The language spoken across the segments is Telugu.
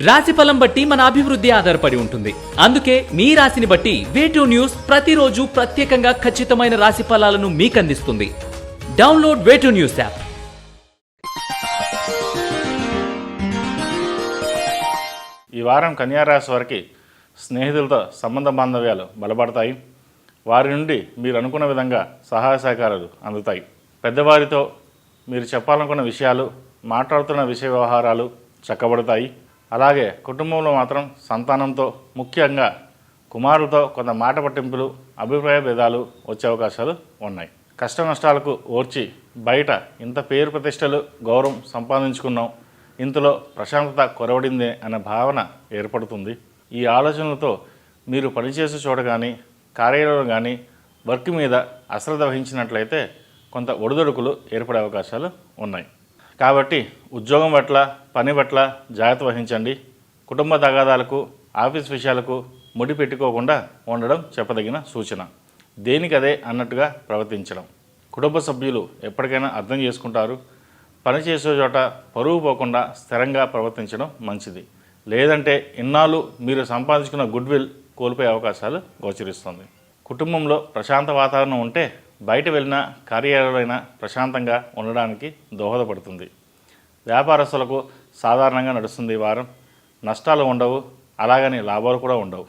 రాశిఫలం బట్టి మన అభివృద్ధి ఆధారపడి ఉంటుంది. అందుకే మీ రాశిని బట్టి వే2 న్యూస్ ప్రతిరోజు ప్రత్యేకంగా ఖచ్చితమైన రాశి ఫలాలను మీకు అందిస్తుంది. Download way2 news app. ఈ వారం కన్యా రాశి వారికి స్నేహితులతో సంబంధ బాంధవ్యాలు బలపడతాయి. వారి నుండి మీరు అనుకున్న విధంగా సహాయ సహకారాలు అందుతాయి. పెద్దవారితో మీరు చెప్పాలనుకున్న విషయాలు, మాట్లాడుతున్న విషయ వ్యవహారాలు చక్కబడతాయి. అలాగే కుటుంబంలో మాత్రం సంతానంతో, ముఖ్యంగా కుమారులతో కొంత మాట పట్టింపులు, అభిప్రాయ భేదాలు వచ్చే అవకాశాలు ఉన్నాయి. కష్ట నష్టాలకు ఓర్చి బయట ఇంత పేరు ప్రతిష్టలు, గౌరవం సంపాదించుకున్నాం, ఇంతలో ప్రశాంతత కొరవడిందే అనే భావన ఏర్పడుతుంది. ఈ ఆలోచనలతో మీరు పనిచేసే చోట కానీ, కార్యాలయంలో కానీ వర్క్ మీద అశ్రద్ధ వహించినట్లయితే కొంత ఒడిదొడుకులు ఏర్పడే అవకాశాలు ఉన్నాయి. కాబట్టి ఉద్యోగం పట్ల, పని పట్ల జాగ్రత్త వహించండి. కుటుంబ తగాదాలకు, ఆఫీస్ విషయాలకు ముడి పెట్టుకోకుండా ఉండడం చెప్పదగిన సూచన. దేనికదే అన్నట్టుగా ప్రవర్తించడం. కుటుంబ సభ్యులు ఎప్పటికైనా అర్థం చేసుకుంటారు. పనిచేసే చోట పరువు పోకుండా స్థిరంగా ప్రవర్తించడం మంచిది. లేదంటే ఇన్నాళ్ళు మీరు సంపాదించుకున్న గుడ్విల్ కోల్పోయే అవకాశాలు గోచరిస్తుంది. కుటుంబంలో ప్రశాంత వాతావరణం ఉంటే బయట వెళ్ళినా, కార్యాలయంలో ప్రశాంతంగా ఉండడానికి దోహదపడుతుంది. వ్యాపారస్తులకు సాధారణంగా నడుస్తుంది. ఈ వారం నష్టాలు ఉండవు, అలాగని లాభాలు కూడా ఉండవు,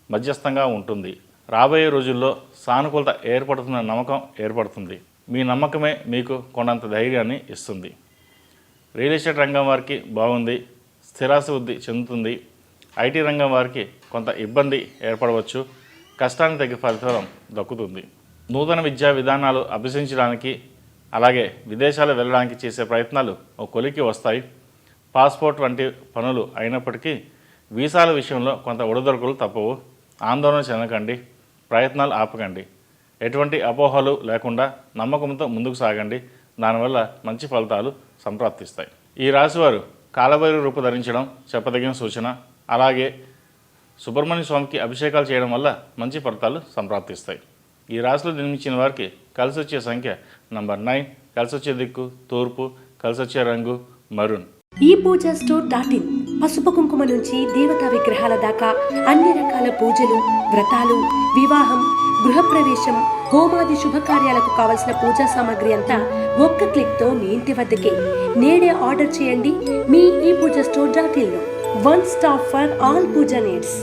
మధ్యస్థంగా ఉంటుంది. రాబోయే రోజుల్లో సానుకూలత ఏర్పడుతున్న నమ్మకం ఏర్పడుతుంది. మీ నమ్మకమే మీకు కొండంత ధైర్యాన్ని ఇస్తుంది. రియల్ ఎస్టేట్ రంగం వారికి బాగుంది, స్థిరాస్తి వృద్ధి చెందుతుంది. ఐటీ రంగం వారికి కొంత ఇబ్బంది ఏర్పడవచ్చు, కష్టానికి తగ్గ ఫలితం దక్కుతుంది. నూతన విద్యా విధానాలు అభ్యసించడానికి, అలాగే విదేశాలు వెళ్ళడానికి చేసే ప్రయత్నాలు ఒక కొలికి వస్తాయి. పాస్పోర్ట్ వంటి పనులు అయినప్పటికీ వీసాల విషయంలో కొంత ఒడిదొడుకులు తప్పవు. ఆందోళన చెందకండి, ప్రయత్నాలు ఆపకండి. ఎటువంటి అపోహలు లేకుండా నమ్మకంతో ముందుకు సాగండి. దానివల్ల మంచి ఫలితాలు సంప్రాప్తిస్తాయి. ఈ రాశివారు కాలభైరవ రూపు ధరించడం చెప్పదగిన సూచన. అలాగే సుబ్రహ్మణ్య స్వామికి అభిషేకాలు చేయడం వల్ల మంచి ఫలితాలు సంప్రాప్తిస్తాయి. ఈ రాశిలో జన్మించిన వారికి కలిసి వచ్చే సంఖ్య నంబర్ 9, కలిసి వచ్చే దిక్కు తూర్పు, కలిసి వచ్చే రంగు మరూన్. ePoojaStore.in పసుపు కుంకుమ నుంచి దేవతా విగ్రహాల దాకా అన్ని రకాల పూజలు, వ్రతాలు, వివాహం, గృహప్రవేశం, హోమాది శుభకార్యాలకు కావలసిన పూజా సామాగ్రి అంతా ఒక్క క్లిక్తో మీ ఇంటి వద్దకే. నేడే ఆర్డర్ చేయండి మీ ePoojaStore.in లో. One stop for all puja needs.